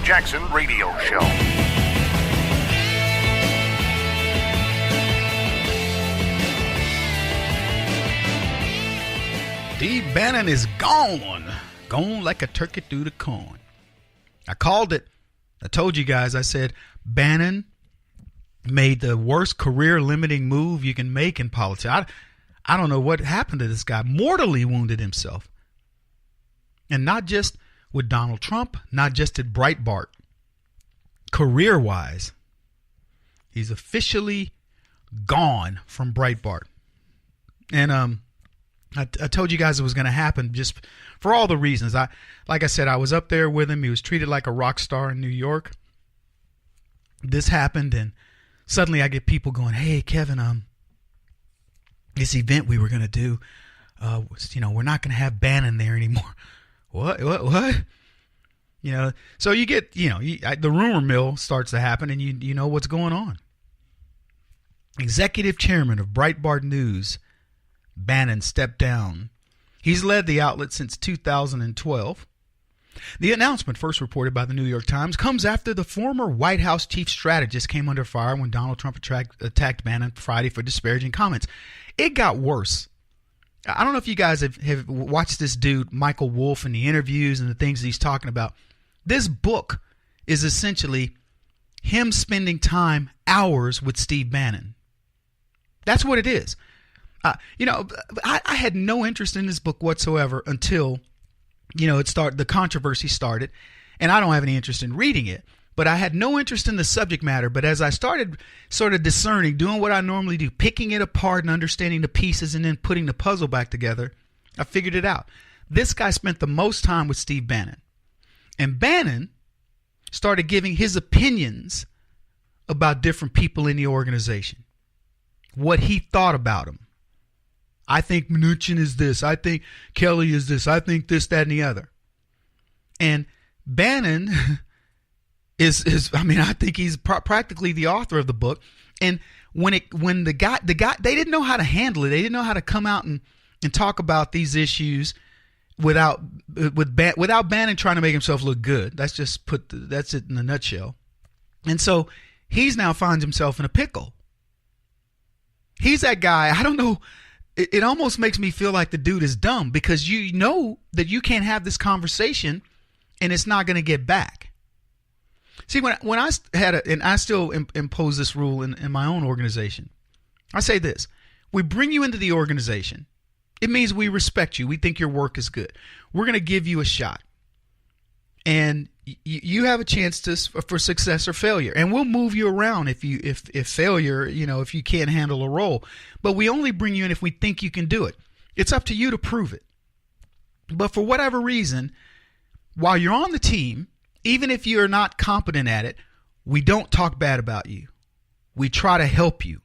Jackson Radio Show. Steve Bannon is gone. Gone like a turkey through the corn. I called it. I told you guys, I said, Bannon made the worst career-limiting move you can make in politics. I don't know what happened to this guy. Mortally wounded himself. And not just with Donald Trump, not just at Breitbart. Career-wise, he's officially gone from Breitbart. And I told you guys it was going to happen just for all the reasons. Like I said, I was up there with him. He was treated like a rock star in New York. This happened, and suddenly I get people going, "Hey, Kevin, this event we were going to do, we're not going to have Bannon there anymore." What? So you get, the rumor mill starts to happen, and you know what's going on. Executive chairman of Breitbart News, Bannon, stepped down. He's led the outlet since 2012. The announcement, first reported by the New York Times, comes after the former White House chief strategist came under fire when Donald Trump attacked Bannon Friday for disparaging comments. It got worse. I don't know if you guys have watched this dude, Michael Wolff, and the interviews and the things he's talking about. This book is essentially him spending hours with Steve Bannon. That's what it is. I had no interest in this book whatsoever until, the controversy started, and I don't have any interest in reading it, but I had no interest in the subject matter. But as I started sort of discerning, doing what I normally do, picking it apart and understanding the pieces and then putting the puzzle back together, I figured it out. This guy spent the most time with Steve Bannon, and Bannon started giving his opinions about different people in the organization, what he thought about them. I think Mnuchin is this. I think Kelly is this. I think this, that, and the other. And Bannon I think he's practically the author of the book. And when the guy, they didn't know how to handle it. They didn't know how to come out and talk about these issues without Bannon trying to make himself look good. That's it in a nutshell. And so he's now finds himself in a pickle. He's that guy. I don't know. It almost makes me feel like the dude is dumb, because you know that you can't have this conversation and it's not going to get back. See, when I had and I still impose this rule in my own organization, I say this: we bring you into the organization. It means we respect you. We think your work is good. We're going to give you a shot. And you have a chance for success or failure, and we'll move you around if failure, if you can't handle a role. But we only bring you in if we think you can do it. It's up to you to prove it. But for whatever reason, while you're on the team, even if you're not competent at it, we don't talk bad about you. We try to help you.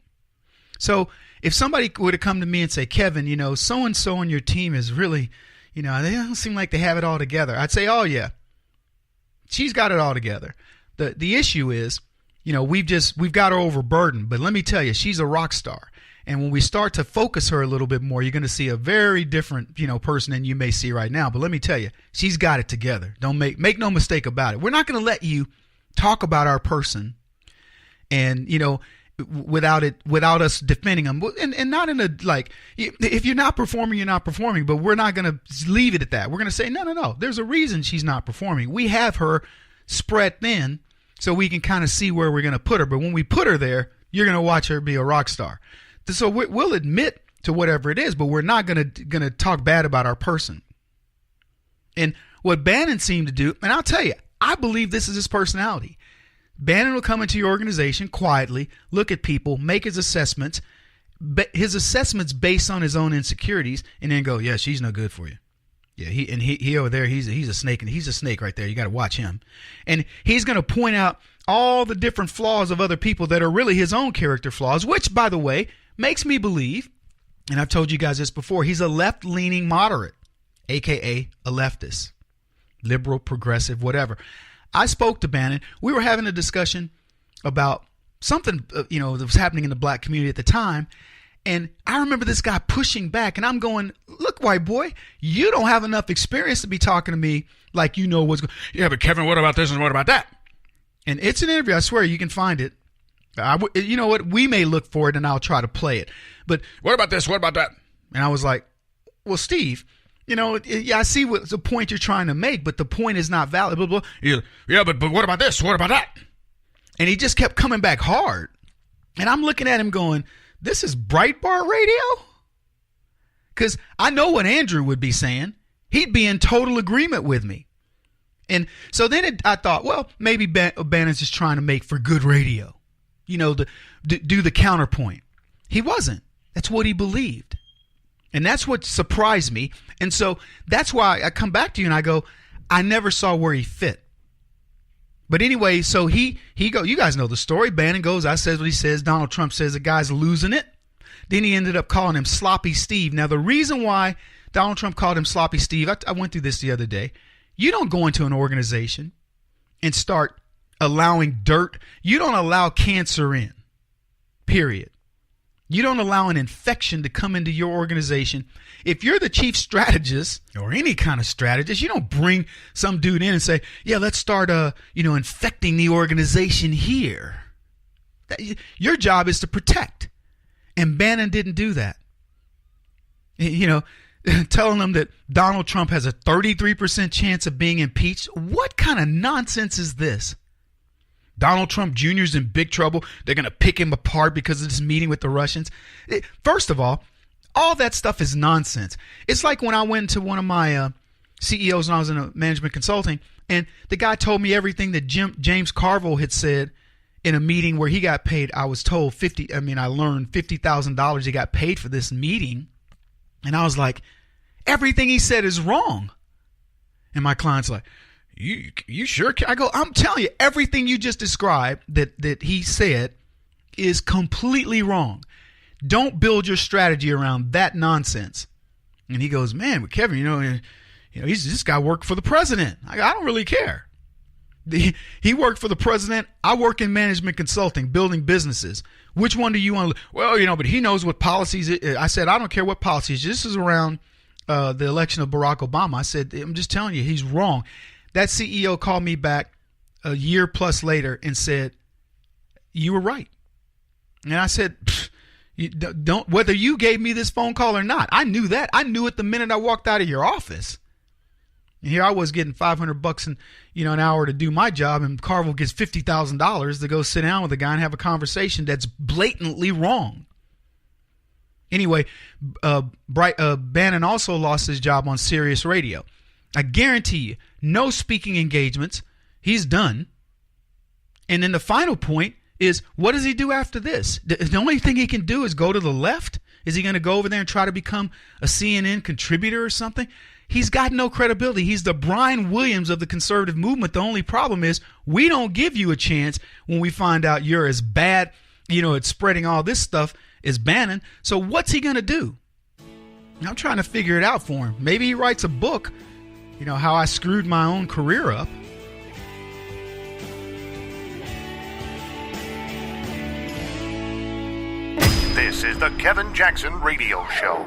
So if somebody were to come to me and say, "Kevin, so and so on your team is really, they don't seem like they have it all together," I'd say, "Oh yeah, she's got it all together." The issue is, we've got her overburdened. But let me tell you, she's a rock star. And when we start to focus her a little bit more, you're going to see a very different, person than you may see right now. But let me tell you, she's got it together. Don't make no mistake about it. We're not going to let you talk about our person and, without us defending them, and not in a, if you're not performing, you're not performing. But we're not going to leave it at that. We're going to say, no. There's a reason she's not performing. We have her spread thin so we can kind of see where we're going to put her. But when we put her there, you're going to watch her be a rock star. So we'll admit to whatever it is, but we're not going to talk bad about our person. And what Bannon seemed to do, and I'll tell you, I believe this is his personality. Bannon will come into your organization quietly, look at people, make his assessments based on his own insecurities, and then go, "Yeah, she's no good for you. Yeah, he over there, he's a snake, and he's a snake right there. You got to watch him." And he's going to point out all the different flaws of other people that are really his own character flaws, which, by the way, makes me believe, and I've told you guys this before, he's a left-leaning moderate, a.k.a. a leftist, liberal, progressive, whatever. I spoke to Bannon. We were having a discussion about something, that was happening in the black community at the time, And I remember this guy pushing back, and I'm going, look, white boy, you don't have enough experience to be talking to me like you know what's going on. Yeah, but Kevin, what about this and what about that? And it's an interview. I swear you can find it. You know what? We may look for it, and I'll try to play it. But what about this? What about that? And I was like, well, Steve, you know, yeah, I see what the point you're trying to make, but the point is not valid. Blah, blah. Yeah, but what about this? What about that? And he just kept coming back hard. And I'm looking at him going, this is Breitbart radio? Because I know what Andrew would be saying. He'd be in total agreement with me. And so then I thought, well, maybe Bannon's just trying to make for good radio, you know, to do the counterpoint. He wasn't. That's what he believed. And that's what surprised me. And so that's why I come back to you and I go, I never saw where he fit. But anyway, so he go. You guys know the story. Bannon goes, I says what he says. Donald Trump says the guy's losing it. Then he ended up calling him Sloppy Steve. Now, the reason why Donald Trump called him Sloppy Steve, I went through this the other day. You don't go into an organization and start allowing dirt. You don't allow cancer in, period. You don't allow an infection to come into your organization. If you're the chief strategist or any kind of strategist, you don't bring some dude in and say, yeah, let's start, infecting the organization here. Your job is to protect. And Bannon didn't do that. You know, telling them that Donald Trump has a 33% chance of being impeached. What kind of nonsense is this? Donald Trump Jr. is in big trouble. They're going to pick him apart because of this meeting with the Russians. First of all that stuff is nonsense. It's like when I went to one of my CEOs when I was in management consulting, and the guy told me everything that James Carville had said in a meeting where he got paid. I was told I learned $50,000 he got paid for this meeting. And I was like, everything he said is wrong. And my client's like, you sure? I go, I'm telling you, everything you just described that he said is completely wrong. Don't build your strategy around that nonsense. And he goes, man, but Kevin, this guy worked for the president. I don't really care. He worked for the president. I work in management consulting, building businesses. Which one do you want to? Well, but he knows what policies. I said, I don't care what policies. This is around the election of Barack Obama. I said, I'm just telling you, he's wrong. That CEO called me back a year plus later and said, you were right. And I said, don't, whether you gave me this phone call or not, I knew that. I knew it the minute I walked out of your office. And here I was getting $500 an hour to do my job, and Carville gets $50,000 to go sit down with a guy and have a conversation that's blatantly wrong. Anyway, Bannon also lost his job on Sirius Radio. I guarantee you, no speaking engagements. He's done. And then the final point is, what does he do after this? The only thing he can do is go to the left? Is he going to go over there and try to become a CNN contributor or something? He's got no credibility. He's the Brian Williams of the conservative movement. The only problem is we don't give you a chance when we find out you're as bad, at spreading all this stuff as Bannon. So what's he going to do? I'm trying to figure it out for him. Maybe he writes a book, how I screwed my own career up. This is the Kevin Jackson Radio Show.